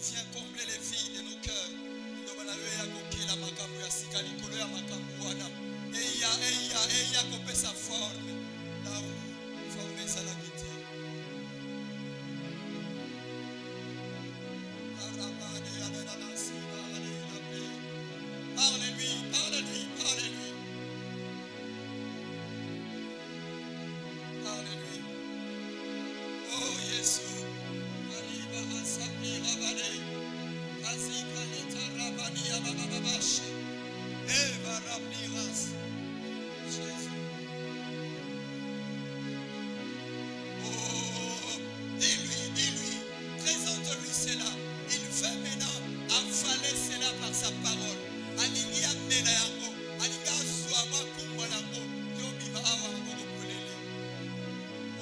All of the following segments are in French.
viens combler les vies de nos cœurs. Et couper sa forme. Là où former ça la quitter. Parlez-lui, parlez-lui, parlez-lui. Parlez-lui. Oh Jésus. Arriba a Sabri Rabane. Azika Lita Rabani Abababashi. Eva Rabliras. Jésus. Oh, dis-lui, présente-lui cela. Il veut maintenant avaler cela par sa parole. Alingi amena yango, alinga suama kumba yango. Yobima awa ngogo kulele.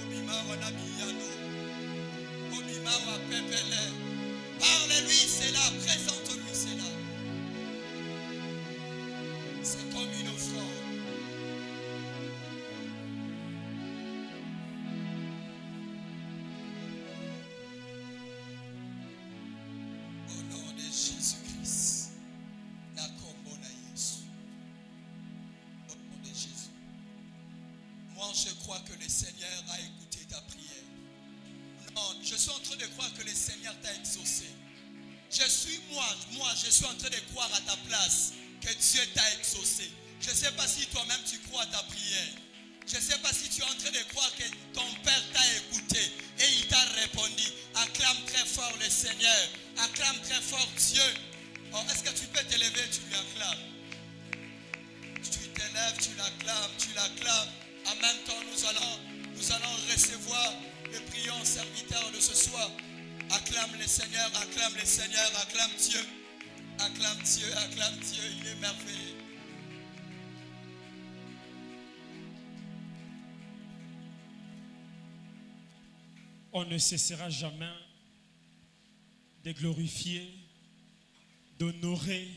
Obima awa nabiyano. Obima awa pepele. Parle-lui cela, présente-lui cela. C'est comme une offrande. Au nom de Jésus-Christ, nakombo na Yesu. Au nom de Jésus. Moi, je crois que le Seigneur a écouté ta prière. Non, je suis en train de croire que le Seigneur t'a exaucé. Je suis en train de croire à ta place que Dieu t'a exaucé. Je ne sais pas si toi-même tu crois à ta prière. Je ne sais pas si tu es en train de croire que ton Père t'a écouté et il t'a répondu. Acclame très fort le Seigneur. Acclame très fort Dieu. Oh, est-ce que tu peux t'élever, tu lui acclames? Tu t'élèves, tu l'acclames. En même temps, nous allons recevoir le priant serviteur de ce soir. Acclame le Seigneur, acclame Dieu. Acclame Dieu, il est merveilleux. On ne cessera jamais de glorifier, d'honorer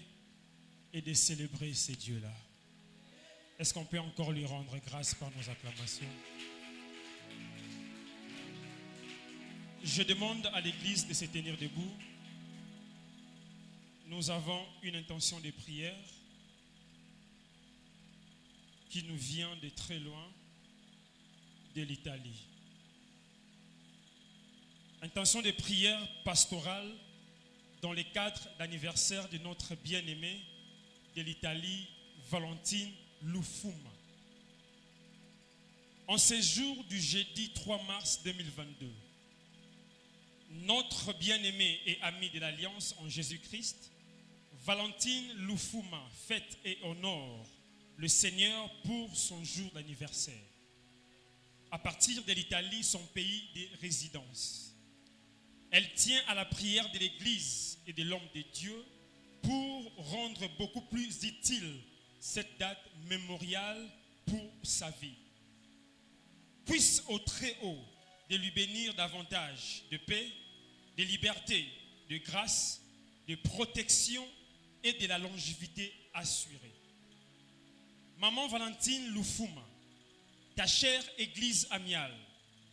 et de célébrer ces dieux-là. Est-ce qu'on peut encore lui rendre grâce par nos acclamations? Je demande à l'Église de se tenir debout. Nous avons une intention de prière qui nous vient de très loin, de l'Italie. Intention de prière pastorale dans le cadre d'anniversaire de notre bien-aimé de l'Italie, Valentine Lufuma. En ce jour du jeudi 3 mars 2022, notre bien-aimé et ami de l'Alliance en Jésus-Christ, Valentine Lufuma, fête et honore le Seigneur pour son jour d'anniversaire. À partir de l'Italie, son pays de résidence. Elle tient à la prière de l'Église et de l'homme de Dieu pour rendre beaucoup plus utile cette date mémoriale pour sa vie. Puisse au Très-Haut de lui bénir davantage de paix, de liberté, de grâce, de protection et de la longévité assurée. Maman Valentine Lufuma, ta chère Église amiale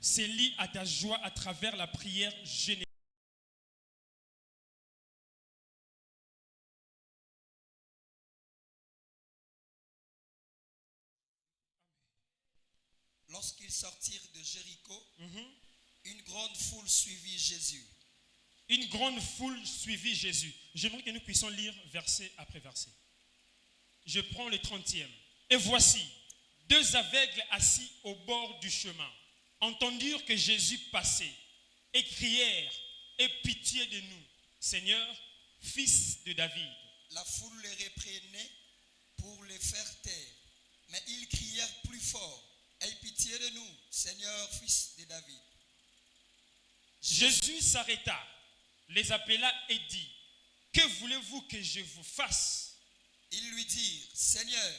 se lie à ta joie à travers la prière générale. Lorsqu'ils sortirent de Jéricho, une grande foule suivit Jésus. Une grande foule suivit Jésus. J'aimerais que nous puissions lire verset après verset. Je prends le 30e. Et voici, deux aveugles assis au bord du chemin entendirent que Jésus passait et crièrent, aie pitié de nous, Seigneur, fils de David. La foule les reprenait pour les faire taire, mais ils crièrent plus fort, aie pitié de nous, Seigneur, fils de David. Jésus s'arrêta, les appela et dit, que voulez-vous que je vous fasse? Ils lui dirent, Seigneur,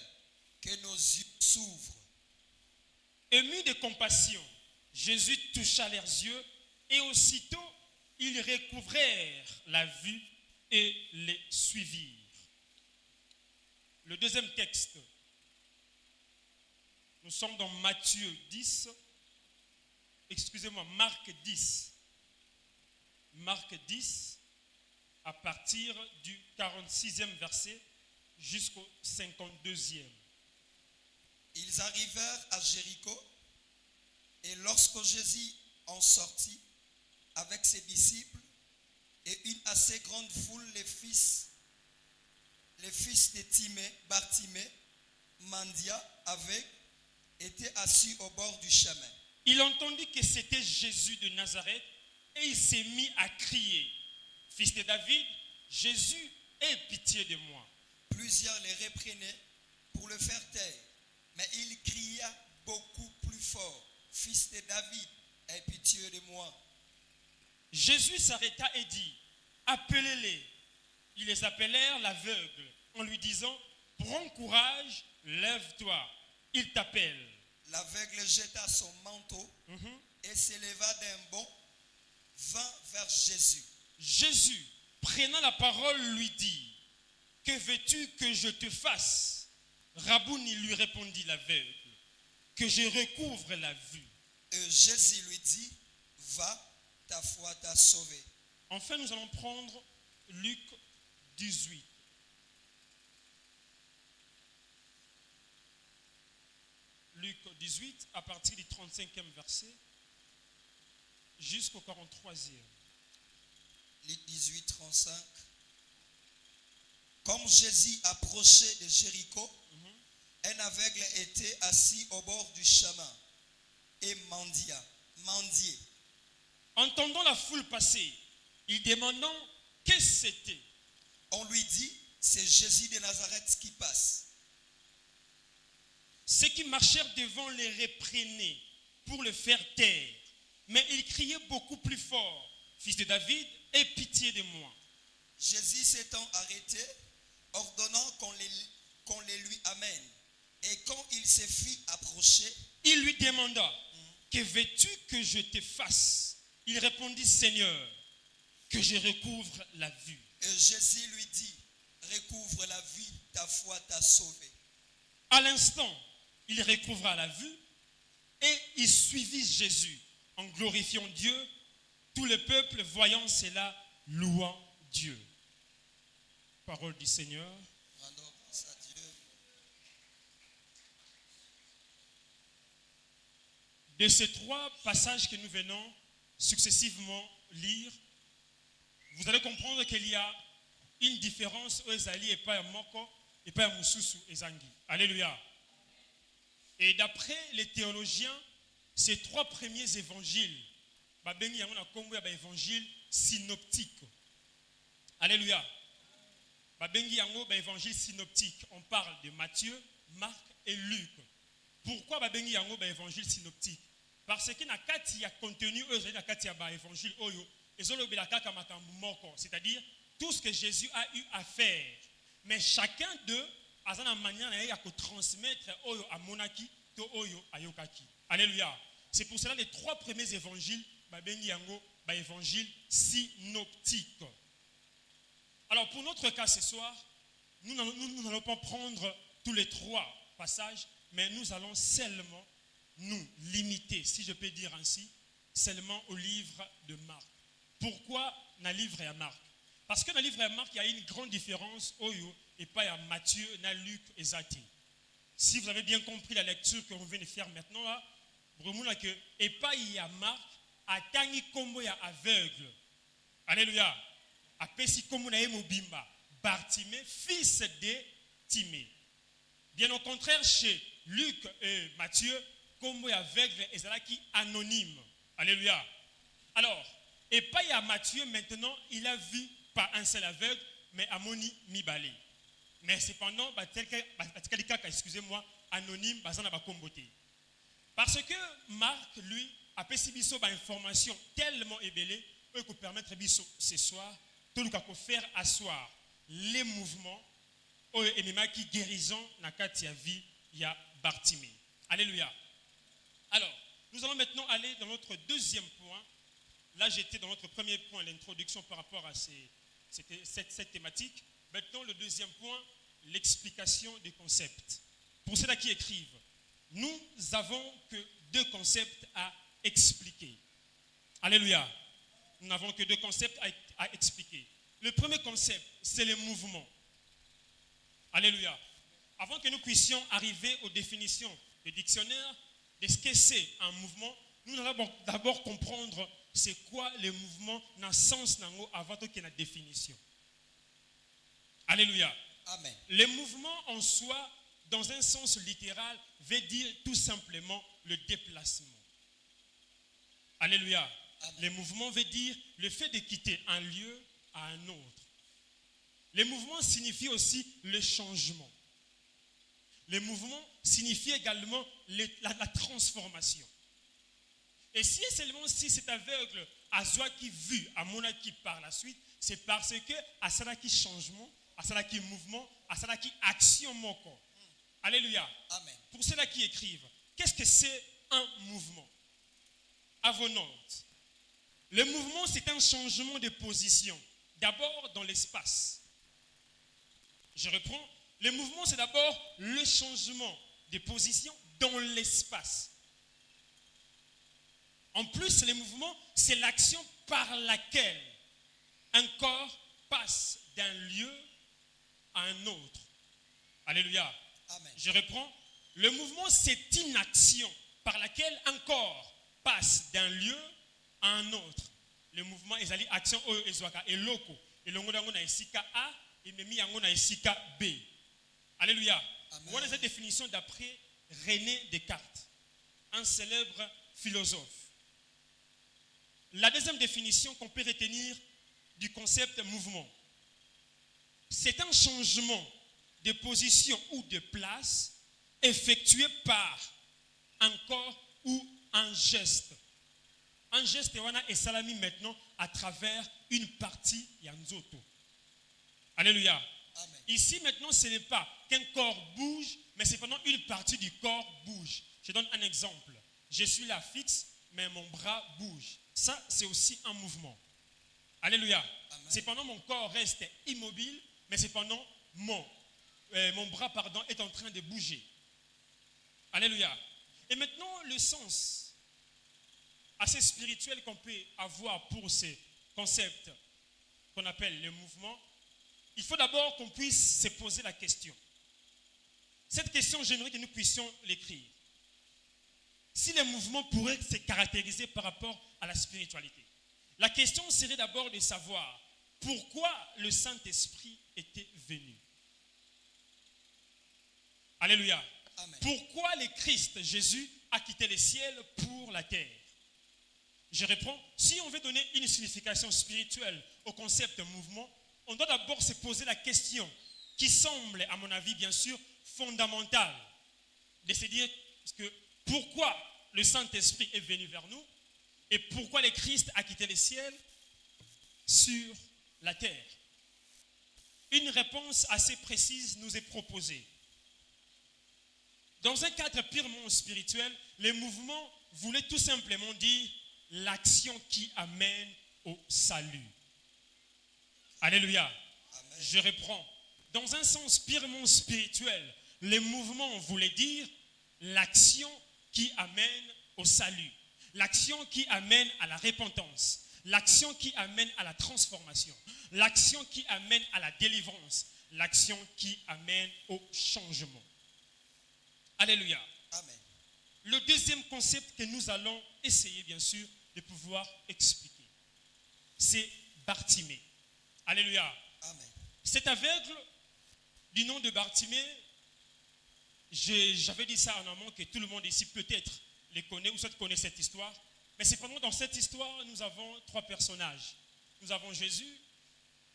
que nos yeux s'ouvrent. Ému de compassion, Jésus toucha leurs yeux et aussitôt ils recouvrèrent la vue et les suivirent. Le deuxième texte, nous sommes dans Marc 10. Marc 10, à partir du 46e verset jusqu'au 52e. Ils arrivèrent à Jéricho, et lorsque Jésus en sortit avec ses disciples et une assez grande foule, les fils de Timée, Bartimée, mendiant avec, étaient assis au bord du chemin. Il entendit que c'était Jésus de Nazareth et il s'est mis à crier, « Fils de David, Jésus, aie pitié de moi. » Plusieurs les reprenaient pour le faire taire, mais il cria beaucoup plus fort, « Fils de David, aie pitié de moi. » Jésus s'arrêta et dit, « Appelez-les. » Ils les appelèrent l'aveugle en lui disant, « Prends courage, lève-toi, il t'appelle. » L'aveugle jeta son manteau et s'éleva d'un bond, vint vers Jésus. Jésus, prenant la parole, lui dit, « Que veux-tu que je te fasse ?» Rabouni lui répondit l'aveugle, « Que je recouvre la vue. » Et Jésus lui dit, « Va, ta foi t'a sauvé. » Enfin, nous allons prendre Luc 18. Luc 18, à partir du 35e verset jusqu'au 43e. Luc 18, 35. Comme Jésus approchait de Jéricho, un aveugle était assis au bord du chemin et mendiait. Entendant la foule passer, il demandant qu'est-ce que c'était. On lui dit, c'est Jésus de Nazareth qui passe. Ceux qui marchèrent devant les reprenaient pour le faire taire. Mais il criait beaucoup plus fort, « Fils de David, aie pitié de moi. » Jésus s'étant arrêté, ordonnant qu'on les lui amène. Et quand il se fit approcher, il lui demanda, « Que veux-tu que je te fasse ?» Il répondit, « Seigneur, que je recouvre la vue. » Et Jésus lui dit, « Recouvre la vue, ta foi t'a sauvé. » À l'instant, il recouvra la vue et il suivit Jésus en glorifiant Dieu. Tout le peuple, voyant cela, louant Dieu. Parole du Seigneur. Rendons grâce à Dieu. De ces trois passages que nous venons successivement lire, vous allez comprendre qu'il y a une différence au Ezali et pas à Moko et pas à Moussousou et Zangi. Alléluia. Et d'après les théologiens, ces trois premiers évangiles, évangile synoptique. Alléluia. Évangile synoptique. On parle de Matthieu, Marc et Luc. Pourquoi évangile synoptique? Parce que il y a contenu évangile c'est-à-dire tout ce que Jésus a eu à faire. Mais chacun d'eux a une manière de transmettre à monaki to oyo ayokaki. Alléluia. C'est pour cela que les trois premiers évangiles, évangile synoptique. Alors pour notre cas ce soir, nous n'allons pas prendre tous les trois passages, mais nous allons seulement nous limiter, si je peux dire ainsi, seulement au livre de Marc. Pourquoi dans le livre à Marc? Parce que dans le livre à Marc, il y a une grande différence oyo et pas à Matthieu, na Luc et Zati. Si vous avez bien compris la lecture que vous venez de faire maintenant, là, vraiment là que et pas il y a Marc, a tangi kombo ya aveugle. Alléluia. A pesi kombo na mobimba, Bartimée, fils de Timée. Bien au contraire, chez Luc et Matthieu, kombo ya aveugle et zalaki anonyme. Alléluia. Alors, et pas il y a Matthieu maintenant, il a vu pas un seul aveugle, mais Amoni Mibale. Mais cependant, excusez-moi, anonyme, parce que Marc, lui, a fait une information tellement ébellée qu'il peut permettre ce soir, tout le monde faire asseoir les mouvements et qui guérison na katia vie ya Bartimée. Alléluia. Alors, nous allons maintenant aller dans notre deuxième point. Là, j'étais dans notre premier point, l'introduction par rapport à cette thématique. Maintenant, le deuxième point, l'explication des concepts. Pour ceux-là qui écrivent, nous n'avons que deux concepts à expliquer. Alléluia. Nous n'avons que deux concepts à expliquer. Le premier concept, c'est le mouvement. Alléluia. Avant que nous puissions arriver aux définitions du dictionnaire de ce que c'est un mouvement, nous allons d'abord comprendre c'est quoi le mouvement dans le sens avant qu'il y ait une définition. Alléluia. Amen. Le mouvement en soi, dans un sens littéral, veut dire tout simplement le déplacement. Alléluia. Amen. Le mouvement veut dire le fait de quitter un lieu à un autre. Le mouvement signifie aussi le changement. Le mouvement signifie également la transformation. Et si et seulement si cet aveugle a qui vu à mon qui par la suite, c'est parce que à cela qui changement, à cela qui mouvement, à cela qui action mon corps. Alléluia. Amen. Pour ceux-là qui écrivent, qu'est-ce que c'est un mouvement? À vos notes. Le mouvement, c'est un changement de position. D'abord dans l'espace. Je reprends. Le mouvement, c'est d'abord le changement de position dans l'espace. En plus, le mouvement, c'est l'action par laquelle un corps passe d'un lieu à un autre. Alléluia. Amen. Je reprends. Le mouvement, c'est une action par laquelle un corps passe d'un lieu à un autre. Le mouvement, c'est une action et loco. Et le mouvement, c'est A et même c'est B. Alléluia. Voilà cette définition d'après René Descartes, un célèbre philosophe. La deuxième définition qu'on peut retenir du concept mouvement, c'est un changement de position ou de place effectué par un corps ou un geste. Un geste est salami maintenant à travers une partie yanzoto. Alléluia. Amen. Ici maintenant, ce n'est pas qu'un corps bouge, mais c'est pendant une partie du corps bouge. Je donne un exemple. Je suis là fixe, mais mon bras bouge. Ça, c'est aussi un mouvement. Alléluia. Amen. C'est pendant mon corps reste immobile, mais c'est pendant mon bras est en train de bouger. Alléluia. Et maintenant, le sens assez spirituel qu'on peut avoir pour ces concepts qu'on appelle le mouvement, il faut d'abord qu'on puisse se poser la question. Cette question, j'aimerais que nous puissions l'écrire. Si le mouvement pourrait se caractériser par rapport à la spiritualité, la question serait d'abord de savoir pourquoi le Saint-Esprit était venu. Alléluia. Amen. Pourquoi le Christ, Jésus, a quitté le ciel pour la terre? Je réponds, si on veut donner une signification spirituelle au concept mouvement, on doit d'abord se poser la question qui semble, à mon avis, bien sûr, fondamentale, de se dire que pourquoi le Saint-Esprit est venu vers nous et pourquoi le Christ a quitté le ciel sur la terre. Une réponse assez précise nous est proposée. Dans un cadre purement spirituel, les mouvements voulaient tout simplement dire l'action qui amène au salut. Alléluia. Amen. Je reprends. Dans un sens purement spirituel, les mouvements voulaient dire l'action qui amène au salut, l'action qui amène à la repentance, l'action qui amène à la transformation, l'action qui amène à la délivrance, l'action qui amène au changement. Alléluia. Amen. Le deuxième concept que nous allons essayer, bien sûr, de pouvoir expliquer, c'est Bartimée. Alléluia. Amen. Cet aveugle du nom de Bartimée, j'avais dit ça en amont que tout le monde ici peut-être les connaît ou soit connaît cette histoire. Mais cependant, dans cette histoire, nous avons trois personnages. Nous avons Jésus,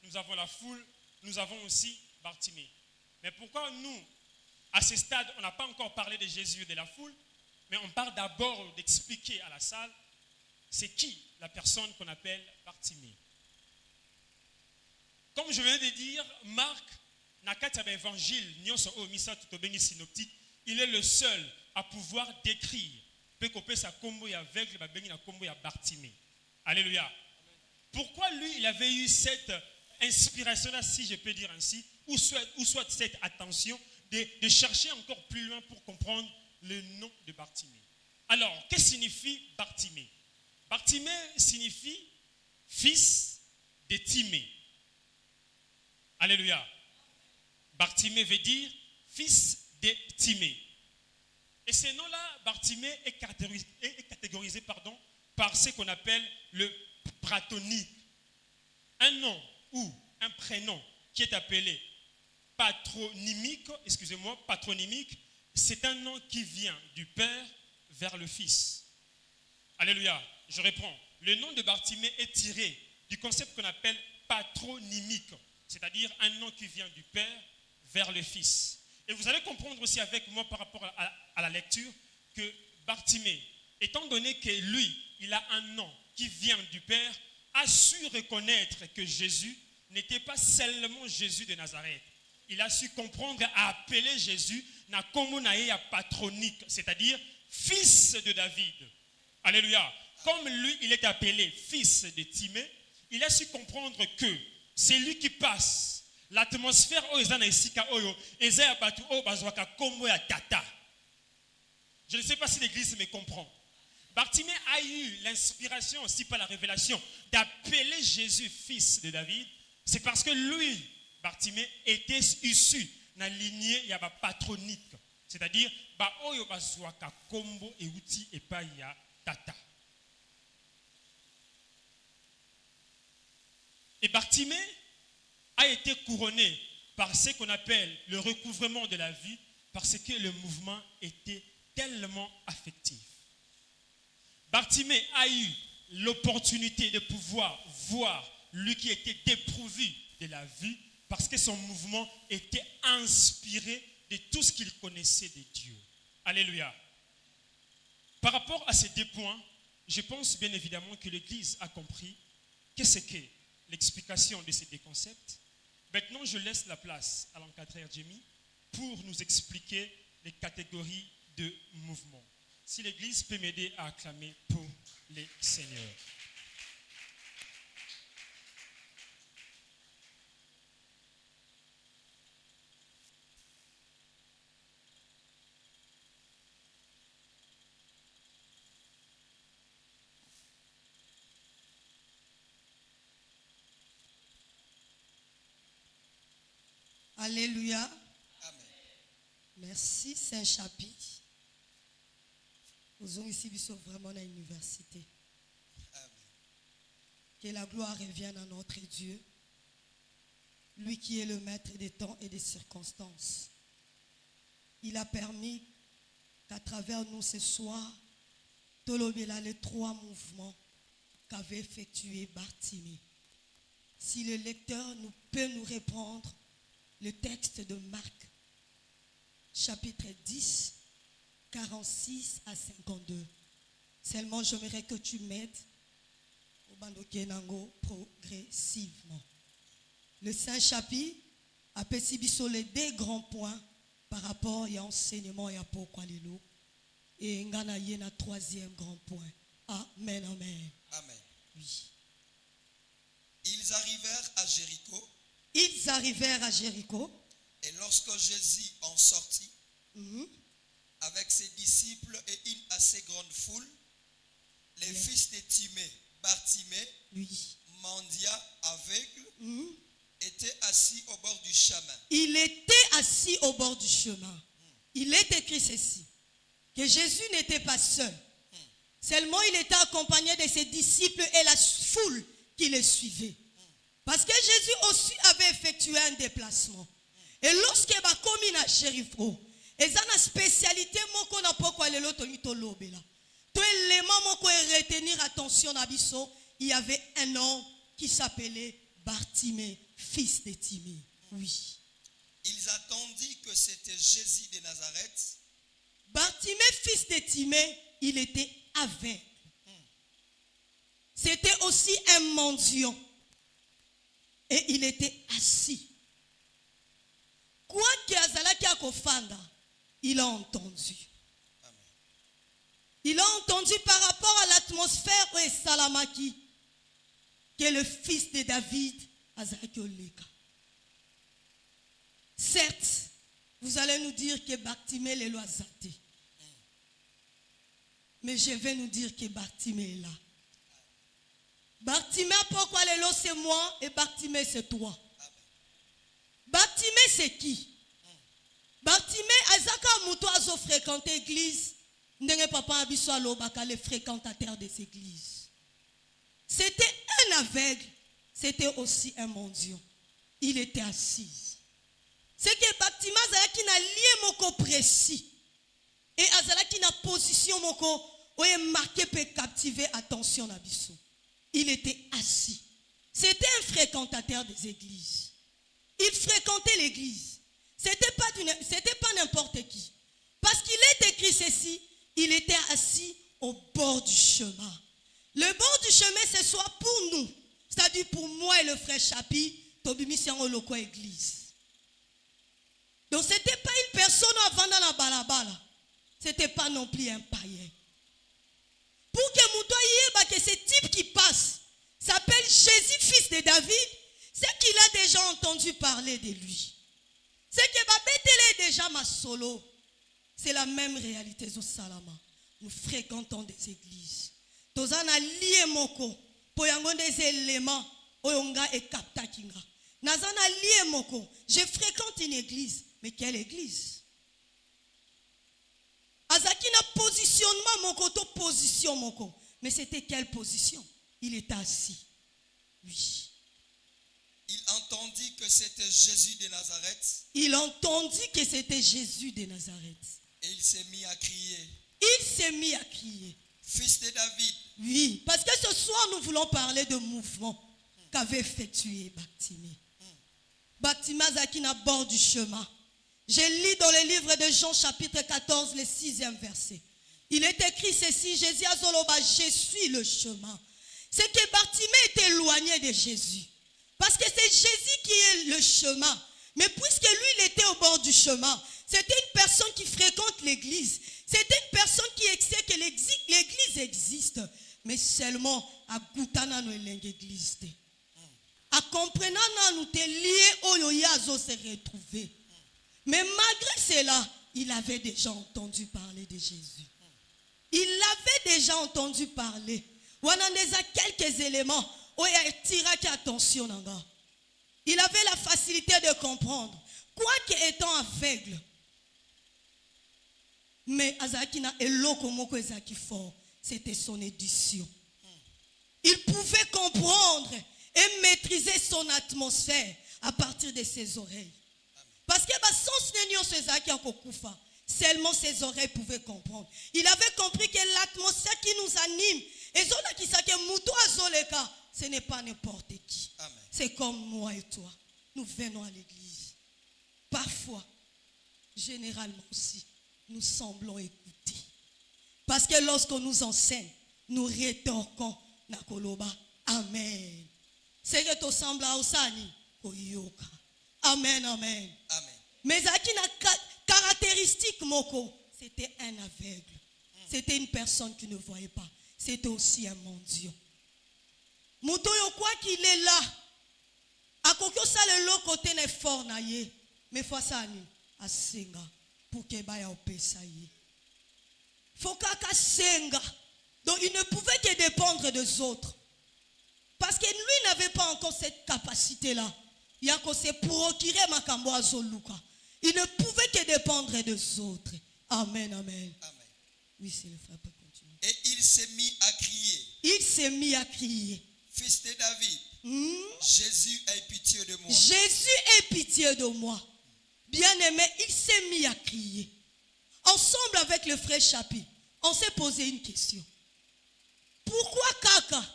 nous avons la foule, nous avons aussi Bartimée. Mais pourquoi nous, à ce stade, on n'a pas encore parlé de Jésus et de la foule, mais on parle d'abord d'expliquer à la salle, c'est qui la personne qu'on appelle Bartimée. Comme je viens de dire, Marc, évangile, synoptique, il est le seul à pouvoir décrire Bartimée. Alléluia. Pourquoi lui, il avait eu cette inspiration-là, si je peux dire ainsi, ou soit cette attention de chercher encore plus loin pour comprendre le nom de Bartimée. Alors, qu'est-ce que signifie Bartimée? Bartimée signifie fils de Timée. Alléluia. Bartimée veut dire fils de Timée. Et ce nom-là, Bartimée, est catégorisé par ce qu'on appelle le pratonyme. Un nom ou un prénom qui est appelé patronymique, c'est un nom qui vient du Père vers le Fils. Alléluia. Je reprends. Le nom de Bartimée est tiré du concept qu'on appelle patronymique, c'est-à-dire un nom qui vient du Père vers le Fils. Et vous allez comprendre aussi avec moi par rapport à la lecture que Bartimée, étant donné que lui, il a un nom qui vient du Père, a su reconnaître que Jésus n'était pas seulement Jésus de Nazareth. Il a su comprendre à appeler Jésus na komonae ya patronique, c'est-à-dire fils de David. Alléluia. Comme lui, il est appelé fils de Timée, il a su comprendre que c'est lui qui passe l'atmosphère je ne sais pas si l'église me comprend. Bartimée a eu l'inspiration aussi par la révélation d'appeler Jésus fils de David. C'est parce que lui, Bartimée, était issu de la lignée patronique, c'est-à-dire kombo euti epaya tata. Et Bartimée a été couronné par ce qu'on appelle le recouvrement de la vie, parce que le mouvement était tellement affectif. Bartimée a eu l'opportunité de pouvoir voir lui qui était dépourvu de la vie, parce que son mouvement était inspiré de tout ce qu'il connaissait de Dieu. Alléluia. Par rapport à ces deux points, je pense bien évidemment que l'Église a compris qu'est-ce qu'est l'explication de ces deux concepts. Maintenant, je laisse la place à l'encadreur Jimmy pour nous expliquer les catégories de mouvements. Si l'Église peut m'aider à acclamer pour les seigneurs. Alléluia. Amen. Merci Saint-Chapitre. Nous sommes ici vraiment à l'université. Amen. Que la gloire revienne à notre Dieu, lui qui est le maître des temps et des circonstances. Il a permis qu'à travers nous ce soir, Tolobela les trois mouvements qu'avait effectué Bartimée. Si le lecteur peut nous répondre le texte de Marc, chapitre 10, 46 à 52. Seulement, j'aimerais que tu m'aides au Bandokenango progressivement. Le Saint-Chapitre a précisé les deux grands points par rapport à l'enseignement et à pourquoi les lots. Et il y a un troisième grand point. Amen, amen. Amen. Oui. Ils arrivèrent à Jéricho. Ils arrivèrent à Jéricho. Et lorsque Jésus en sortit, avec ses disciples et une assez grande foule, les fils de Timée, Bartimée, mendiant aveugle, étaient assis au bord du chemin. Il était assis au bord du chemin. Il est écrit ceci, que Jésus n'était pas seul. Seulement, il était accompagné de ses disciples et la foule qui le suivait. Parce que Jésus aussi avait effectué un déplacement. Et lorsqu'il va commis à Jéricho, et ça une spécialité moko na pokwa lelo tonito lobela. Tout élément moko retenir attention à biso, il y avait un homme qui s'appelait Bartimée, fils de Timée. Oui. Ils attendirent que c'était Jésus de Nazareth. Bartimée, fils de Timée, il était aveugle. C'était aussi un mendiant. Et il était assis. Quoi qu'il y a kofanda, il a entendu. Amen. Il a entendu par rapport à l'atmosphère et Salamaki que le fils de David a Oleka. Certes, vous allez nous dire que Bartimée est là. Mais je vais nous dire que Bartimée est là. Bartimée, pourquoi c'est moi et Bartimée c'est toi. Bartimée, c'est qui? Bartimée, Azaka Mouto a fréquenté l'église. Ndenge papa abiso alobaka les fréquentateurs des églises. C'était un aveugle, c'était aussi un mendiant. Il était assis. C'est que Bartimée azalaki na lié moko précis. Et azalaki na position moko oye marqué peut captiver attention na biso. Il était assis. C'était un fréquentateur des églises. Il fréquentait l'église. C'était pas n'importe qui. Parce qu'il est écrit ceci, il était assis au bord du chemin. Le bord du chemin, c'est soit pour nous, c'est-à-dire pour moi et le frère Chapi, Tobimi Siango Loko église. Donc ce n'était pas une personne avant dans la balabala. Ce n'était pas non plus un païen. Pour que Moutoye, que ce type qui passe s'appelle Jésus, fils de David, c'est qu'il a déjà entendu parler de lui. C'est que Babetele est déjà ma solo. C'est la même réalité au Salama. Nous fréquentons des églises. Tozana lié moko. Poyango des éléments. Oyonga et kapta kinga. Nazana lié moko. Je fréquente une église. Mais quelle église? Azakina positionnement moko to position moko. Mais c'était quelle position? Il était assis. Oui. Il entendit que c'était Jésus de Nazareth. Il entendit que c'était Jésus de Nazareth. Et il s'est mis à crier. Il s'est mis à crier. Fils de David. Oui, parce que ce soir nous voulons parler de mouvement qu'avait effectué Bartimée. Bartimée Zaki à bord du chemin. Je lis dans le livre de Jean chapitre 14, le 6e verset. Il est écrit ceci, Jésus Azoloba, je suis le chemin. C'est que Bartimée est éloigné de Jésus. Parce que c'est Jésus qui est le chemin. Mais puisque lui, il était au bord du chemin, c'était une personne qui fréquente l'église. C'était une personne qui sait que l'église existe. Mais seulement à Goutana no l'église. À comprenant nous te lié au yoyazo se retrouver. Mais malgré cela, il avait déjà entendu parler de Jésus. Il avait déjà entendu parler. On en a quelques éléments. Il avait la facilité de comprendre. Quoique étant aveugle. Mais Azakina eloko moko ezaki fort, c'était son édition. Il pouvait comprendre et maîtriser son atmosphère à partir de ses oreilles. Parce que seulement ses oreilles pouvaient comprendre. Il avait compris que l'atmosphère qui nous anime, ce n'est pas n'importe qui. C'est comme moi et toi. Nous venons à l'église. Parfois, généralement aussi, nous semblons écouter. Parce que lorsqu'on nous enseigne, nous rétorquons Nakoloba. Amen. C'est que tu sembles à Osani. Amen, amen. Amen. Mais qui n'a caractéristique moko, c'était un aveugle. C'était une personne qui ne voyait pas. C'était aussi un mendiant. Moutoyo quoi qu'il est là. A kokyo sa le lo côté n'est fort na ye. Mais faut ça ni a senga pour que ba ya opesa ye. Faut kaka senga. Donc il ne pouvait que dépendre des autres. Parce que lui n'avait pas encore cette capacité là. Il a se procurer makambo azoluka. Il ne pouvait que dépendre des autres. Amen, amen. Amen. Oui, c'est le frère peut continuer. Et il s'est mis à crier. Il s'est mis à crier. Fils de David, Jésus ait pitié de moi. Jésus ait pitié de moi. Bien-aimé, il s'est mis à crier. Ensemble avec le frère Chapi, on s'est posé une question. Pourquoi Kaka,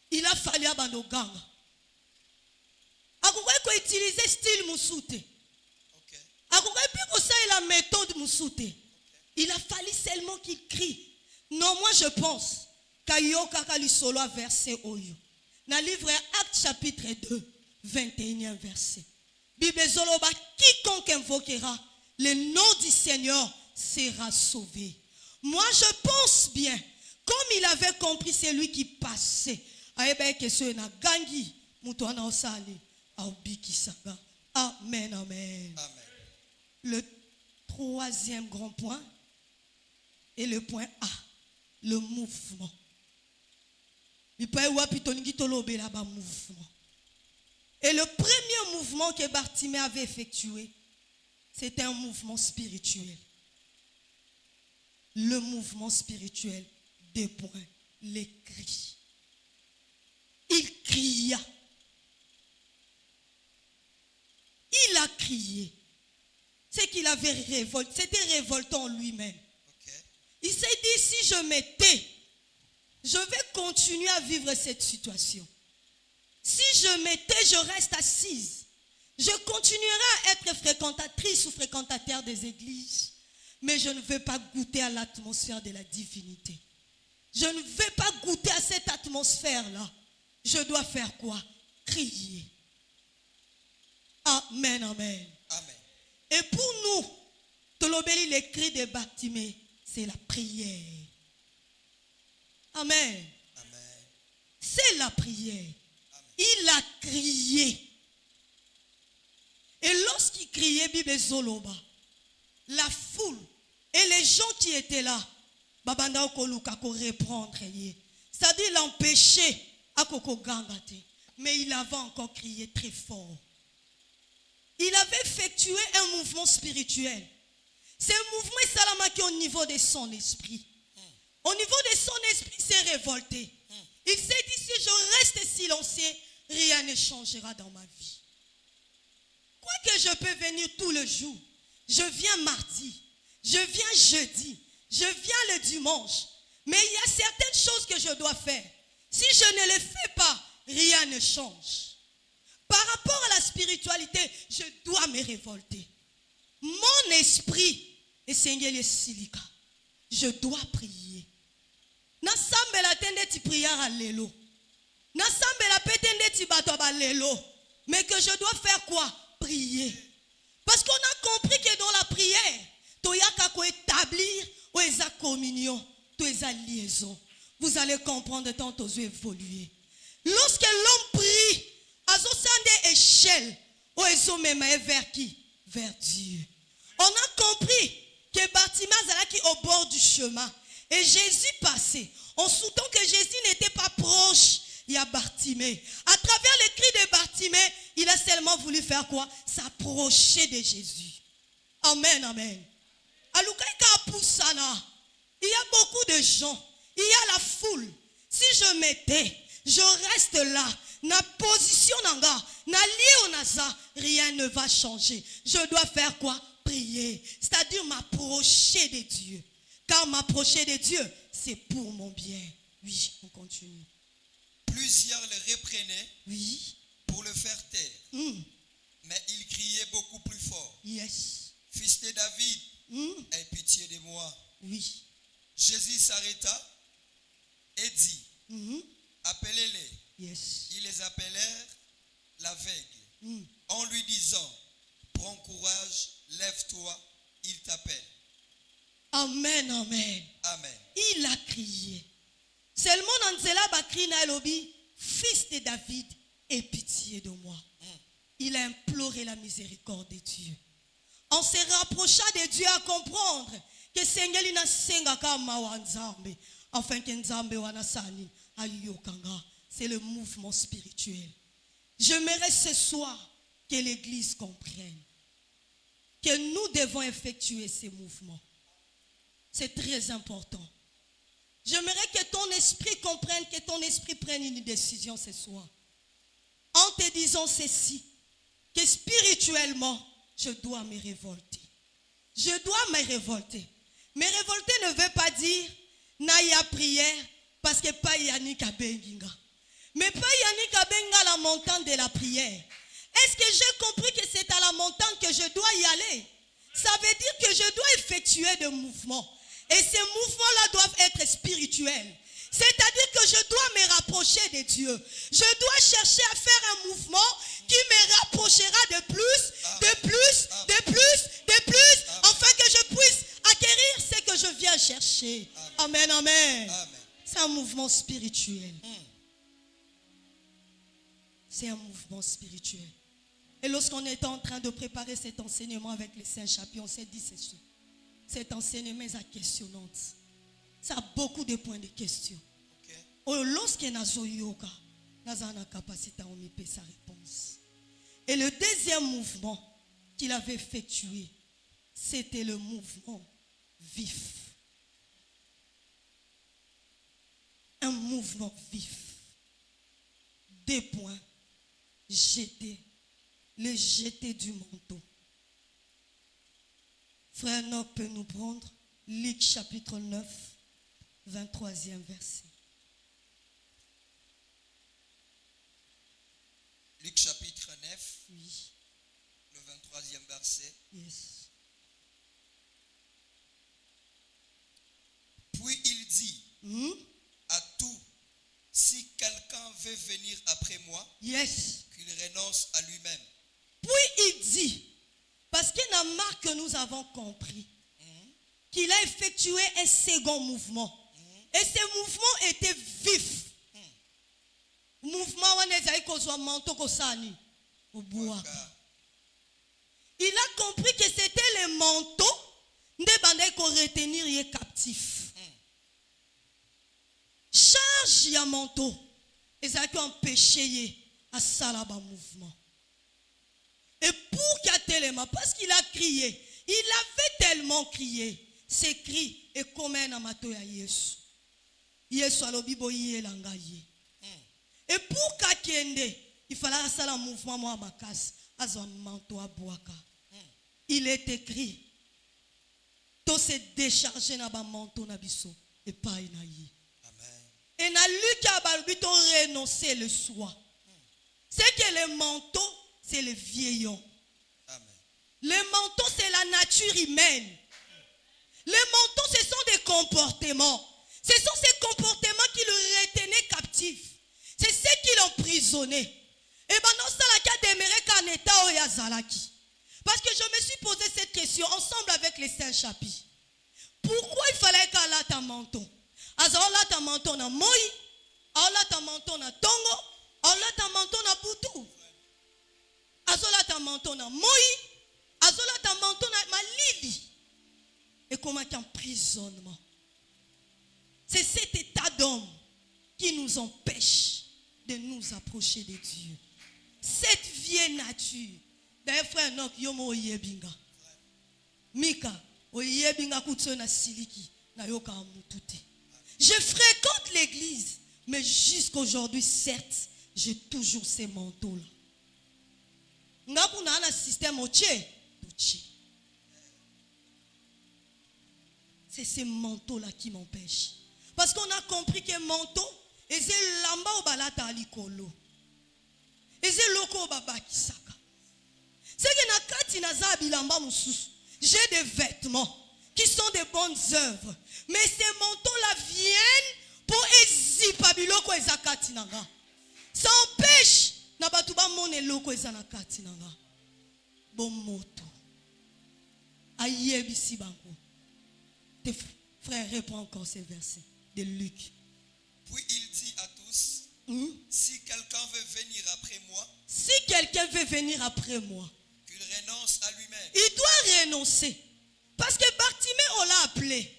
il a fallu abanoganga? Pourquoi il utiliser style Moussouté? Pourquoi il la méthode Moussouté? Il a fallu seulement qu'il crie. Non, moi je pense qu'Ayo Kaka li solo verset Oyo. Dans le livre Actes chapitre 2, 21e verset. Bible Zoloba, quiconque invoquera le nom du Seigneur sera sauvé. Moi je pense bien, comme il avait compris celui qui passait. Amen, amen. Amen. Le troisième grand point est le point A, le mouvement. Il peut y avoir mouvement. Et le premier mouvement que Bartimée avait effectué, c'était un mouvement spirituel. Le mouvement spirituel, 2 points, les cris. Il cria. Il a crié. C'est qu'il avait révolté. C'était révoltant lui-même. Ok. Il s'est dit, si je m'étais, je vais continuer à vivre cette situation. Si je m'étais, je reste assise. Je continuerai à être fréquentatrice ou fréquentateur des églises. Mais je ne vais pas goûter à l'atmosphère de la divinité. Je ne vais pas goûter à cette atmosphère-là. Je dois faire quoi? Crier. Amen, amen. Amen. Et pour nous, Tolobeli, les cris de Bartimée, c'est la prière. Amen. Amen. C'est la prière. Amen. Il a crié. Et lorsqu'il criait, Bible Zoloba, la foule et les gens qui étaient là, Babanda Okoluka ko reprendre. C'est-à-dire l'empêcher à Koko Gangate. Mais il avait encore crié très fort. Il avait effectué un mouvement spirituel. Ce mouvement est salamaki au niveau de son esprit. Au niveau de son esprit, il s'est révolté. Il s'est dit, si je reste silencieux, rien ne changera dans ma vie. Quoique je peux venir tous les jours, je viens mardi, je viens jeudi, je viens le dimanche. Mais il y a certaines choses que je dois faire. Si je ne les fais pas, rien ne change. Par rapport à la spiritualité, je dois me révolter. Mon esprit est Seigneur le Silika. Je dois prier. Nasambe la tende ti prière à l'élo. Nasambe la petende ti bato ba l'élo. Mais que je dois faire quoi? Prier. Parce qu'on a compris que dans la prière, toyaka ko établir ou esa communion, to esa liaison. Vous allez comprendre tant aux yeux évoluer. Lorsque l'homme prie, azosande échelle, ou ezomema vers qui? Vers Dieu. On a compris que Bartimée est au bord du chemin. Et Jésus passait. En soutenant que Jésus n'était pas proche, il y a Bartimée. À travers les cris de Bartimée, il a seulement voulu faire quoi? S'approcher de Jésus. Amen, amen. Il y a beaucoup de gens. Il y a la foule. Si je m'étais, je reste là. Na position nanga, na lié au nasa, rien ne va changer. Je dois faire quoi? Prier. C'est-à-dire m'approcher de Dieu. Car m'approcher de Dieu, c'est pour mon bien. Oui, on continue. Plusieurs le reprenaient Oui. pour le faire taire. Mais il criait beaucoup plus fort. Yes. Fils de David, aie pitié de moi. Oui. Jésus s'arrêta et dit, appelez-les. Yes. Ils les appelèrent l'aveugle, en lui disant, prends courage, lève-toi, il t'appelle. Amen, amen. Amen. Il a crié. Seulement Nanzela Bakri na elobi, fils de David, aie pitié de moi. Il a imploré la miséricorde de Dieu. On se rapprocha de Dieu à comprendre que Seigneur n'a senga kama wa nzambe, afin que nzambe wana sani ayokanga. C'est le mouvement spirituel. J'aimerais ce soir que l'Église comprenne que nous devons effectuer ces mouvements. C'est très important. J'aimerais que ton esprit comprenne, que ton esprit prenne une décision ce soir. En te disant ceci, que spirituellement, je dois me révolter. Je dois me révolter. Me révolter ne veut pas dire Naya prière parce que pas Yannick Abenginga. Mais pas Yannick Abenga la montagne de la prière. Est-ce que j'ai compris que c'est à la montagne que je dois y aller? Ça veut dire que je dois effectuer des mouvements. Et ces mouvements-là doivent être spirituels. C'est-à-dire que je dois me rapprocher de Dieu. Je dois chercher à faire un mouvement qui me rapprochera de plus, de plus, de plus, de plus, afin que je puisse acquérir ce que je viens chercher. Amen, amen. Amen. C'est un mouvement spirituel. C'est un mouvement spirituel. Et lorsqu'on était en train de préparer cet enseignement avec les saints chapitres, on s'est dit ceci. Cet enseignement est questionnant. Ça a beaucoup de points de question. Okay. Lorsqu'on a zoyoka, on a la capacité à omiter sa réponse. Et le deuxième mouvement qu'il avait effectué, c'était le mouvement vif. Un mouvement vif. 2 points. Jeter. Le jeter du manteau. Frère Enoch peut nous prendre Luc chapitre 9, 23e verset. Luc chapitre 9, Oui. le 23e verset. Yes. Puis il dit à tout, si quelqu'un veut venir après moi, Yes. qu'il renonce à lui-même. Puis il dit, parce qu'il y a marque que nous avons compris, qu'il a effectué un second mouvement. Et ce mouvement était vif. Mouvement il a compris que c'était le manteau de bandai qu'on retenir les captifs. Charge ya manteau. Et ça a empêché à salaba mouvement. Et pour qu'Atelema, parce qu'il a crié, il avait tellement crié, ses cris et comme un amato ya Yesu. Yesu alobibo yelanga ye. Et pour Kakende, il fallait faire un mouvement à Makas, à son manteau à Boaka. Il est écrit, tout se décharger dans le manteau nabiso et pas inaïe. Et na Luc a balbito renoncer le soi. C'est que le manteau, c'est le vieillon. Le manteau, c'est la nature humaine. Les manteaux, ce sont des comportements. Ce sont ces comportements qui le retenaient captif. C'est ce qui l'emprisonnait. Et maintenant, ça l'a demeuré qu'en état où yazalaki. Parce que je me suis posé cette question ensemble avec les saints chapis. Pourquoi il fallait qu'elle ait un manteau? Alors là, un manteau na moi, alors là, un manteau na tongo, alors là, un manteau na boutou. Alors là, un manteau na moi, alors là, un manteau na malili. Et comment qu'un emprisonnement. C'est cet état d'homme qui nous empêche de nous approcher de Dieu. Cette vieille nature. D'ailleurs, frère Enoch, yomo oyebinga. Mika, oyebinga kutso na siliki, na yoka amutute. Je fréquente l'église, mais jusqu'aujourd'hui, certes, j'ai toujours ces manteaux-là. Ngapuna na système oche, toche. C'est ces manteaux-là qui m'empêchent. Parce qu'on a compris que manteau, et c'est lamba au balata alikolo. Et c'est loko baba kisaka. C'est que na kati na zabi lamba mususu. J'ai des vêtements qui sont des bonnes œuvres. Mais ces manteaux-là viennent pour ezipa biloko ezakati nanga. Ça empêche na batuba mone loko ezanakati nanga. Bon moto. Ayebisi banko. Tes frères reprend encore ces versets de Luc. Puis il dit à tous, si quelqu'un veut venir après moi, si quelqu'un veut venir après moi, qu'il renonce à lui-même. Il doit renoncer. Parce que Bartimée, on l'a appelé.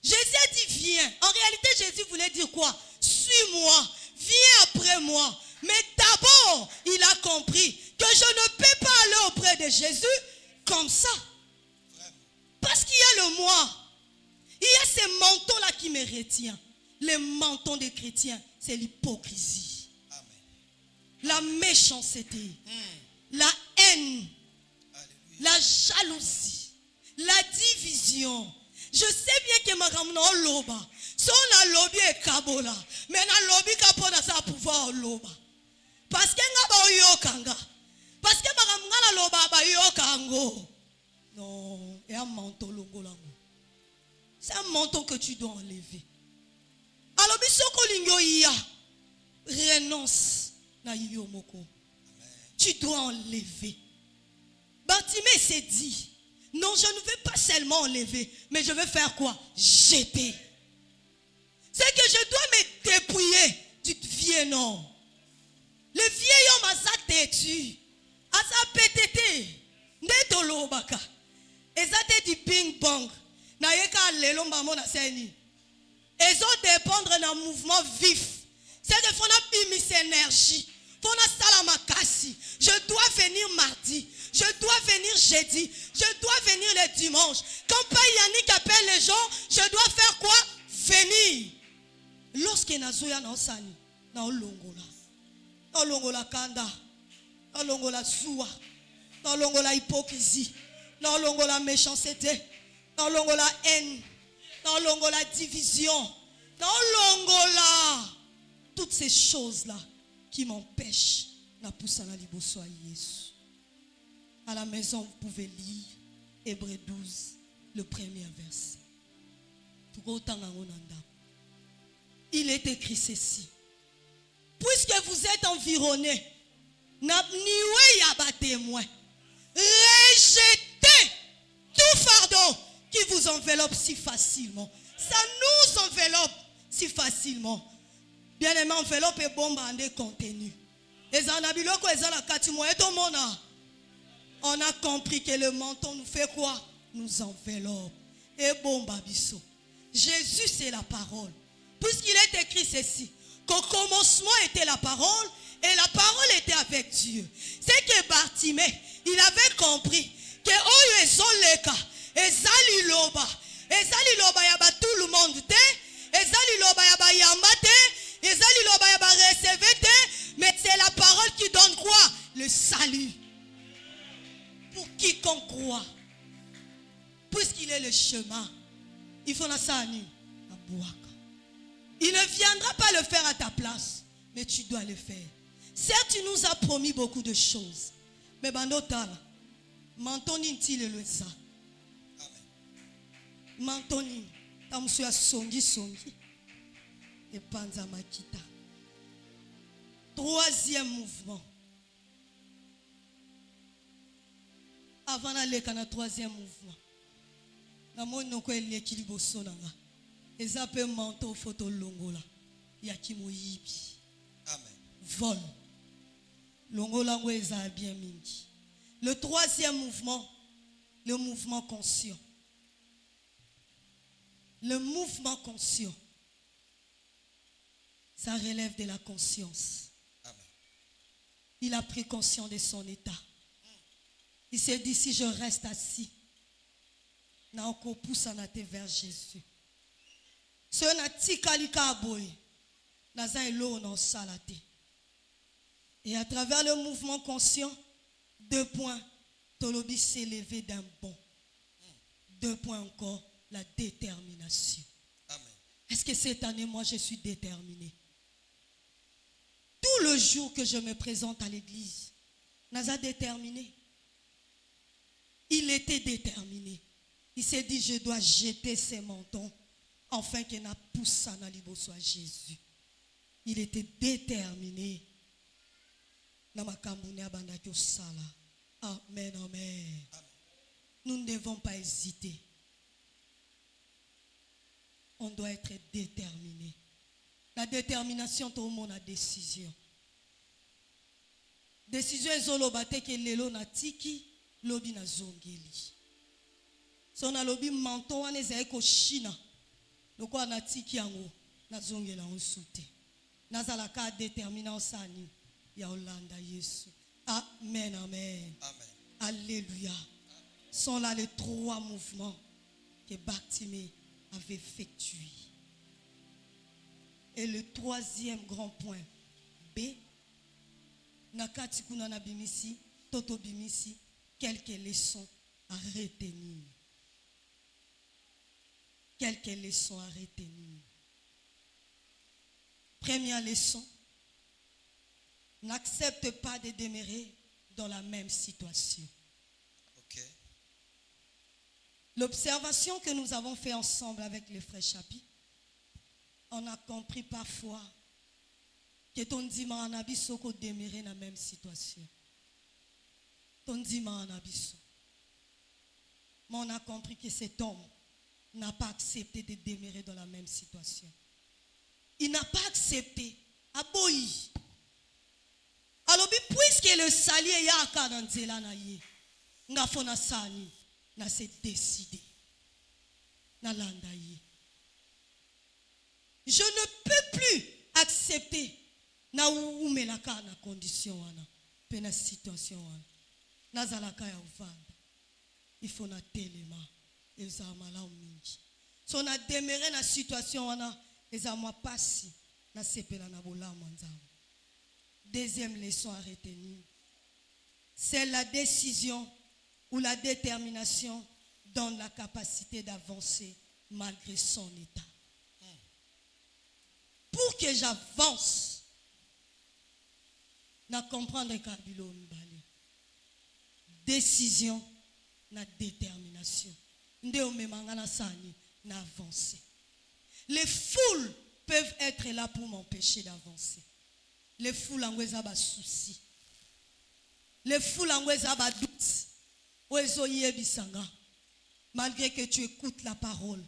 Jésus a dit viens. En réalité, Jésus voulait dire quoi? Suis-moi, viens après moi. Mais d'abord, il a compris que je ne peux pas aller auprès de Jésus comme ça. Vraiment. Parce qu'il y a le moi. Il y a ces manteaux-là qui me retiennent. Les manteaux des chrétiens, c'est l'hypocrisie. Amen. La méchanceté. La haine. Alléluia. La jalousie. La division. Je sais bien que ma ramna loba. Son a lobby et kabola. Mais na lobby kapona sa pouvoir loba. Parce que nga ba yokanga. Parce que ma ramna la loba ba yokango. Non, et un manteau longo lango. C'est un manteau que tu dois enlever. Alors bisoko lingyo ya renonce na yomoko. Tu dois enlever. Bartimée s'est dit, non, je ne vais pas seulement enlever, mais je vais faire quoi? Jeter. C'est que je dois me dépouiller du vieux nom. Le vieil homme a sa têtu, a sa pétété, netolo baka. Et ça te dit ping pong. Na yeka lelo mbamo na seni. Et ça dépendre d'un mouvement vif. C'est que faut na bimis énergie Je dois venir mardi. Je dois venir jeudi. Je dois venir le dimanche. Quand Père Yannick appelle les gens, je dois faire quoi? Venir. Lorsque Nazoya na osani, na olongola. Na olongola kanda. Na olongola soua. Na olongola hypocrisie. Na olongola méchanceté. Na olongola haine. Na olongola division. Na olongola toutes ces choses-là qui m'empêchent na poussana liboso à Yesu. À la maison, vous pouvez lire Hébreux 12, le premier verset. Il est écrit ceci. Puisque vous êtes environnés, n'abniouez yaba témoin. Rejetez tout fardeau qui vous enveloppe si facilement. Ça nous enveloppe si facilement. Bien aimé, enveloppe et bombe en des contenus. On a compris que le menton nous fait quoi? Nous enveloppe. Et bombe abisso. Jésus, c'est la parole. Puisqu'il est écrit ceci, qu'au commencement était la parole, et la parole était avec Dieu. C'est que Bartimée, il avait compris que oh ezoleka, ezaliloba yaba tout le monde te, ezaliloba yaba yamate, ezaliloba yaba recevete, mais c'est la parole qui donne quoi? Le salut. Pour quiconque croit. Puisqu'il est le chemin, il faut la sani à Bouaka. Il ne viendra pas le faire à ta place, mais tu dois le faire. Certes, tu nous as promis beaucoup de choses, mais bandotala, mantoni ntile le ça. Mantoni, tamsuya songi, et panza makita. Troisième mouvement. Avant d'aller dans le troisième mouvement, nous avons l'équilibre sonanga. Et ça peut manteau photo longola. Yakimo yibi. Amen. Vol. Longola weza bien mingi. Le troisième mouvement, le mouvement conscient. Le mouvement conscient. Ça relève de la conscience. Amen. Il a pris conscience de son état. Il s'est dit, si je reste assis, na oko poussa na te vers Jésus. Ce na tikalika aboy, na za elo na salate. Et à travers le mouvement conscient, 2 points, Tolobi s'est levé d'un bond. 2 points encore, la détermination. Amen. Est-ce que cette année, moi, je suis déterminé? Tout le jour que je me présente à l'église, Naza déterminé. Il était déterminé. Il s'est dit, je dois jeter ses mentons afin que na poussa na libo soit Jésus. Il était déterminé. Amen, amen. Nous ne devons pas hésiter. On doit être déterminé. La détermination, tout le monde a décision. Décision est zolobate que lelo na tiki. Lobi na zongeli. So na lobi manto wane za eko shina. Loko na tiki yango na zongela onsute. Nazala ka détermina osani ya Olanda Yesu. Amen, amen. Amen. Alléluia. Sont là les 3 mouvements que Bartimée avait effectués. Et le 3e grand point, B. Nakati kuna na bimisi, toto bimisi. Quelques leçons à retenir. Quelques leçons à retenir. Première leçon, n'accepte pas de demeurer dans la même situation. Ok. L'observation que nous avons fait ensemble avec les frères Chapi, on a compris parfois que ton dimanche n'a pas demeurer dans la même situation. Mais on a compris que cet homme n'a pas accepté de demeurer dans la même situation. Il n'a pas accepté. Aboyi. Alors, puisque le sali est à dans Zela na ye, n'a fona sani, n'a s'est décidé. N'a landa ye. Je ne peux plus accepter na umelaka na condition wana pe na situation wana nazalaka ya uvanda il faut na telema eza malamu mingi so na demeurer na situation wana eza mwa pasi na sepela na bolamu nzambe. Deuxième leçon à retenir, c'est la décision ou la détermination donne la capacité d'avancer malgré son état. Pour que j'avance, na comprendre kabilo mbali. Décision na détermination. Nde omemanga sani na avancer. Les foules peuvent être là pour m'empêcher d'avancer. Les foules en weza ba souci. Les foules en weza ba doute. Oezo yebisanga. Malgré que tu écoutes la parole,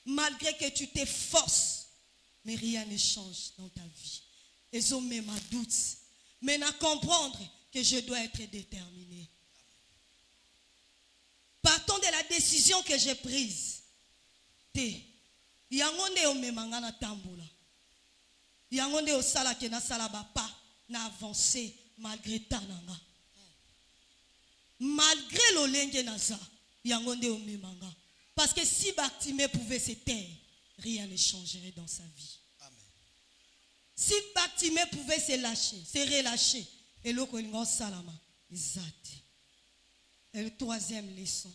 malgré que tu t'efforces, mais rien ne change dans ta vie. Ils ont même ma doute. Mais à comprendre que je dois être déterminé. Partons de la décision que j'ai prise. Yangonde o memanga na tambola. Yangonde o sala ke na sala ba pa na avancer malgré tananga. Malgré l'olenge naza, yangonde o memanga. Parce que si Bartimée pouvait se taire, rien ne changerait dans sa vie. Amen. Si Bartimée pouvait se lâcher, se relâcher, et l'autre salama, zati. Et le troisième leçon,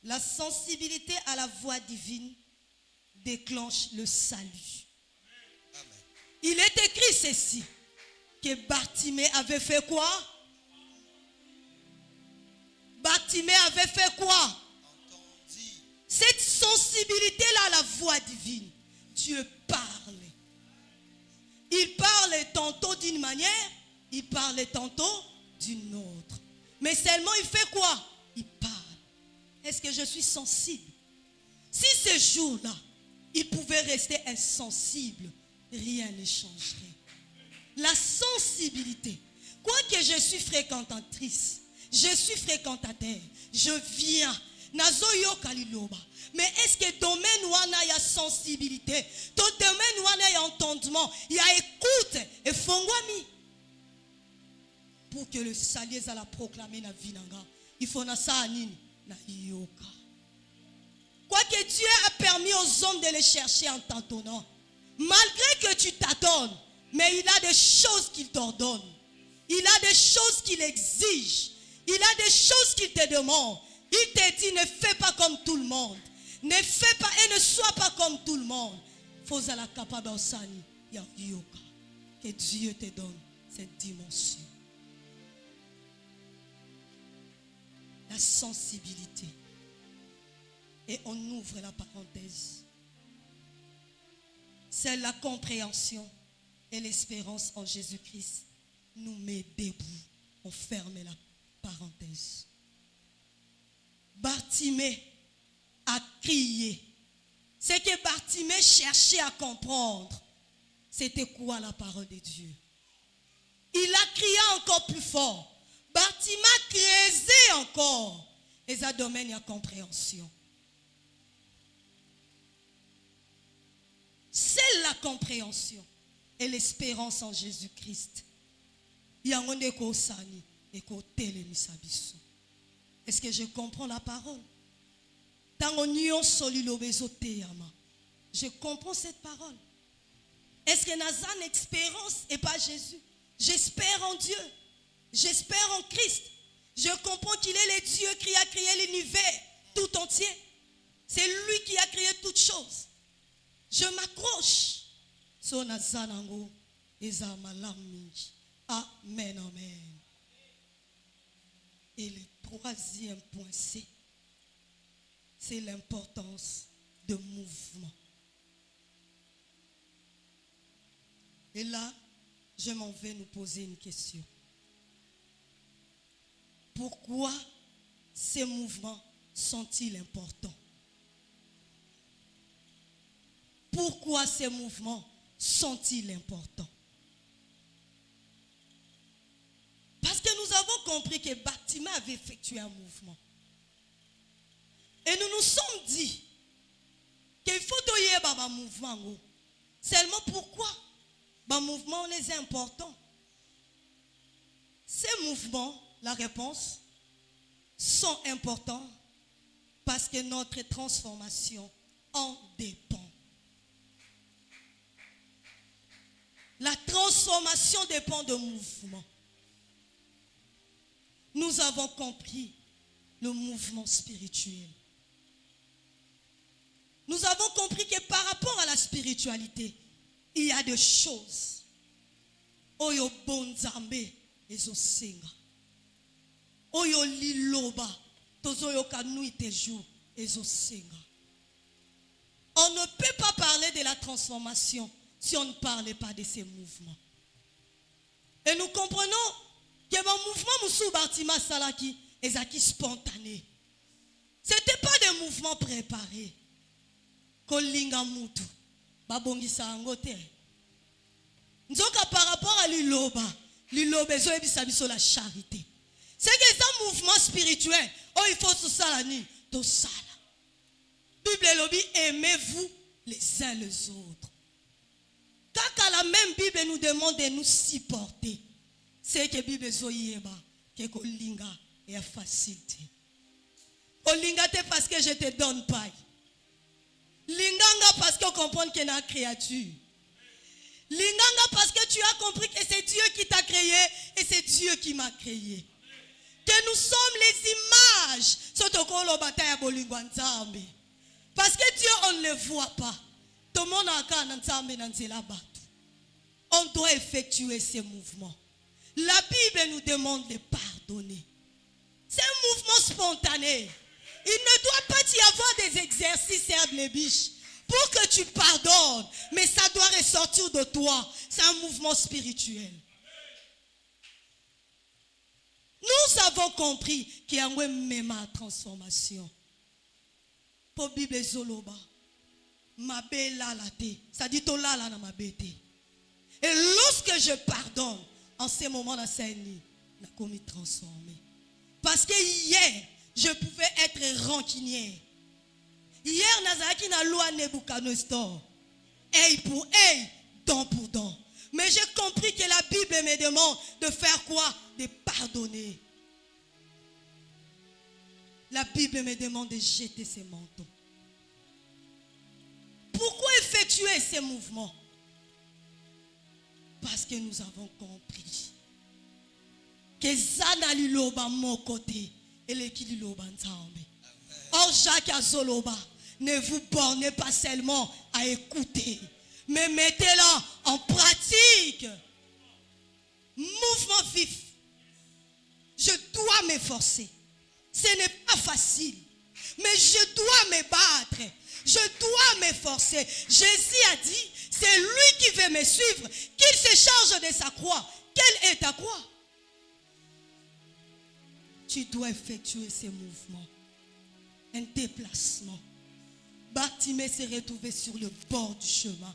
la sensibilité à la voix divine déclenche le salut. Amen. Il est écrit ceci, que Bartimée avait fait quoi? Bartimée avait fait quoi? Entendu. Cette sensibilité-là à la voix divine, Dieu parle. Il parle tantôt d'une manière, il parle tantôt d'une autre. Mais seulement il fait quoi? Il parle. Est-ce que je suis sensible? Si ce jour-là, il pouvait rester insensible, rien ne changerait. La sensibilité. Quoique je suis fréquentatrice, je suis fréquentateur, je viens. Nazoyo kaliloba. Mais est-ce que domaine où il y a sensibilité, dans domaine où il y a entendement, il y a écoute et fongwami? Pour que le salut à la proclamer na vinanga, il faut na sa anine na yoka. Quoique Dieu a permis aux hommes de les chercher en t'entendant, malgré que tu t'adonnes, mais il a des choses qu'il t'ordonne. Il a des choses qu'il exige. Il a des choses qu'il te demande. Il te dit, ne fais pas comme tout le monde. Ne fais pas et ne sois pas comme tout le monde. Faut la capable d'osani ya yoka. Que Dieu te donne cette dimension. La sensibilité. Et on ouvre la parenthèse. C'est la compréhension et l'espérance en Jésus-Christ nous met debout. On ferme la parenthèse. Bartimée a crié. Ce que Bartimée cherchait à comprendre, c'était quoi la parole de Dieu? Il a crié encore plus fort. Bartimée a creusé encore. Et ça domaine la compréhension. C'est la compréhension et l'espérance en Jésus-Christ. Est-ce que je comprends la parole? Je comprends cette parole. Est-ce que Nazan expérience et pas Jésus? J'espère en Dieu. J'espère en Christ. Je comprends qu'il est le Dieu qui a créé l'univers tout entier. C'est lui qui a créé toutes choses. Je m'accroche. Amen, amen. Et le troisième point, c'est l'importance de mouvement. Et là, je m'en vais nous poser une question. Pourquoi ces mouvements sont-ils importants? Pourquoi ces mouvements sont-ils importants? Parce que nous avons compris que Bartimée avait effectué un mouvement. Et nous nous sommes dit qu'il faut un mouvement. Seulement pourquoi? Ben, mouvement les importants. Ces mouvements, la réponse, sont importants parce que notre transformation en dépend. La transformation dépend de mouvement. Nous avons compris le mouvement spirituel. Nous avons compris que par rapport à la spiritualité, il y a des choses. Oyo bonzambe ezosenga. Oyo liloba tozoyo kanui teju ezosenga. On ne peut pas parler de la transformation si on ne parlait pas de ces mouvements. Et nous comprenons que le mouvement Moussou Bartima Salaki est spontané. Ce n'était pas des mouvements préparés. Kolinga mutu babongisa angote. Nzoka par rapport à l'iloba ezo ebisa biso la charité. C'est que c'est un mouvement spirituel. Oh, il faut tout ça la nuit. Tout ça là. Bible lobby, aimez-vous les uns les autres. Quand la même Bible nous demande de nous supporter, c'est que Bible zoyeba que kolinga est facilité. Kolinga te parce que je te donne pas. Linganga parce qu'on comprend qu'il y a une créature. Linganga parce que tu as compris que c'est Dieu qui t'a créé et c'est Dieu qui m'a créé. Que nous sommes les images. Parce que Dieu, on ne le voit pas. On doit effectuer ces mouvements. La Bible nous demande de pardonner. C'est un mouvement spontané. Il ne doit pas y avoir des exercices herbe les biches pour que tu pardonnes. Mais ça doit ressortir de toi. C'est un mouvement spirituel. Nous avons compris qu'il y a une transformation. Pour la Bible Zoloba, ma belle lalate, ça dit to lala na ma bête. Et lorsque je pardonne, en ces moments là, c'est n'a commis transformé. Parce que hier, je pouvais être rancunier. Hier, Nazaki na loi Nebuchadnezzar. Œil pour œil, dent pour dent. Mais j'ai compris que la Bible me demande de faire quoi? De pardonner. La Bible me demande de jeter ses manteaux. Pourquoi effectuer ces mouvements? Parce que nous avons compris que Zana Liloba mon côté et l'équilibre Nzambe. Or Jacques Azoloba, ne vous bornez pas seulement à écouter, mais mettez-la en pratique. Mouvement vif. Je dois m'efforcer. Ce n'est pas facile, mais je dois me battre. Je dois m'efforcer. Jésus a dit, c'est lui qui veut me suivre, qu'il se charge de sa croix. Quelle est ta croix? Tu dois effectuer ces mouvements. Un déplacement. Bartimée s'est retrouvé sur le bord du chemin.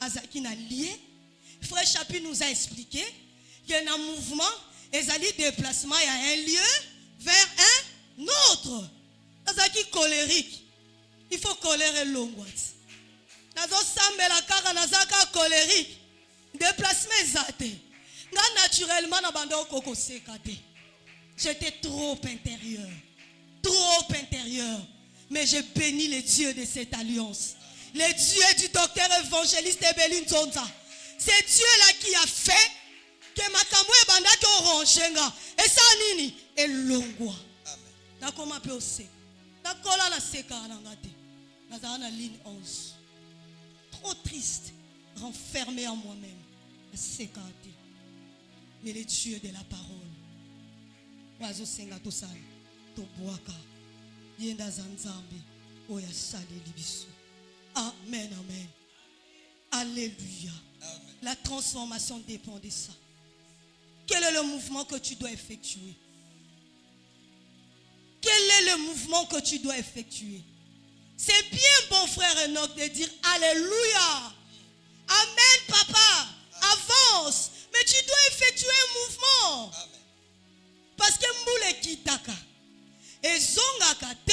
Azaki n'a lié. Frère Chapi nous a expliqué qu'il y a un mouvement, et un déplacement, il y a un lieu vers un autre. Azaki colérique. Il faut colérer l'ongouat. Nazo sambela kaka nazaka colérique. Déplacement zate. Nga naturellement na bando koko sekate. J'étais trop intérieur. Trop intérieur. Mais je bénis les dieux de cette alliance. Les dieux du docteur évangéliste Ebeline Zonza. C'est Dieu-là qui a fait que ma kamwe bandaki orangenga. Et ça nini? Et l'ongwa. Na koma pe ose. Na kola na seka na ngate. Na zana ligne 11. Trop triste. Renfermé en moi-même. Na seka te. Mais les dieux de la parole. Wazo senga to sali. To boaka. Yenda zanzambe. Oya sali libisu. Amen, amen. Alléluia. Amen. La transformation dépend de ça. Quel est le mouvement que tu dois effectuer? Quel est le mouvement que tu dois effectuer? C'est bien, bon frère Enoch, de dire Alléluia. Amen, papa. Avance. Mais tu dois effectuer un mouvement. Amen. Parce que moule kitaka. Et zongaka te.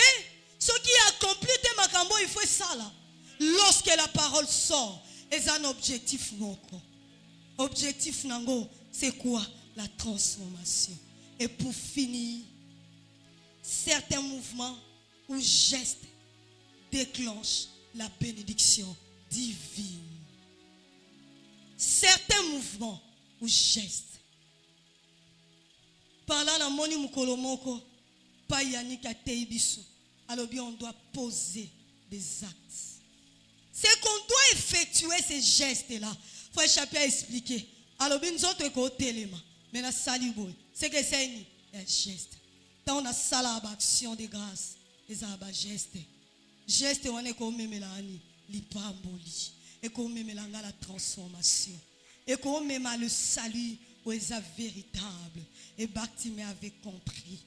Ce qui accomplit tes makambo, il faut ça là. Lorsque la parole sort, c'est un objectif moko. Objectif nango, c'est quoi? La transformation. Et pour finir, certains mouvements ou gestes déclenchent la bénédiction divine. Certains mouvements ou gestes. Par là, la moni mukolomoko, pa yannick a teibiso. Alors bien, on doit poser des actes. C'est qu'on doit effectuer ces gestes-là. Frère Chapier a expliqué. Alors bien, nous autres côté, mais la saliboy, c'est que c'est un geste. Quand on a ça action de grâce, les abats gestes. Gestes, on est comme même l'ipamboli. Et comme même la transformation. Et comme même le salut aux véritable. Et Bartimée avait compris.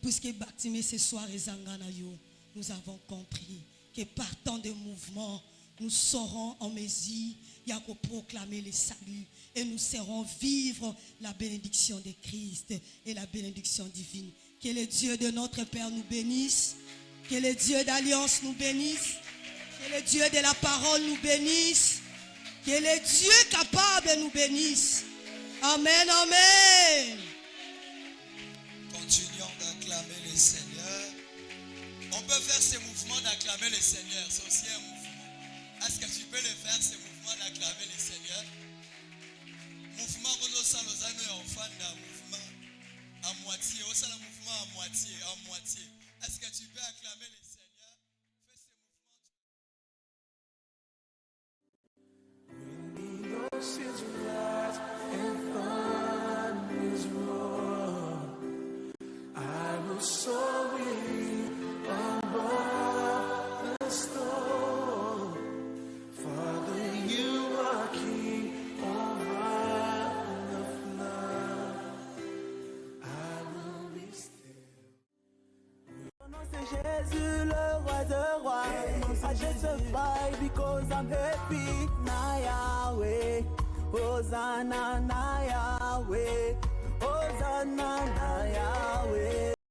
Puisque Bartimée ce soir et Zanganayo, nous avons compris que partant des mouvements, nous serons en mesure de proclamer le salut et nous serons vivre la bénédiction de Christ et la bénédiction divine. Que le Dieu de notre Père nous bénisse, que le Dieu d'alliance nous bénisse, que le Dieu de la parole nous bénisse, que le Dieu capable nous bénisse. Amen, amen. Continuons d'acclamer le Seigneur. On peut faire ces mouvements d'acclamer le Seigneur. C'est aussi un mouvement. Est-ce que tu peux le faire, ces mouvements d'acclamer le Seigneur? Mouvement, mouvement à moitié. Au sein d'un mouvement à moitié, à moitié. Est-ce que tu peux acclamer le Seigneur? Fais ces mouvements. When the oceans rise and thunders roar, I will soar with you above the storm. Father, you are king over the flood. I will be still. C'est Jésus le roi de rois. I justify because I'm happy na Yahweh. Hosanna na Yahweh. Hosanna na Yahweh.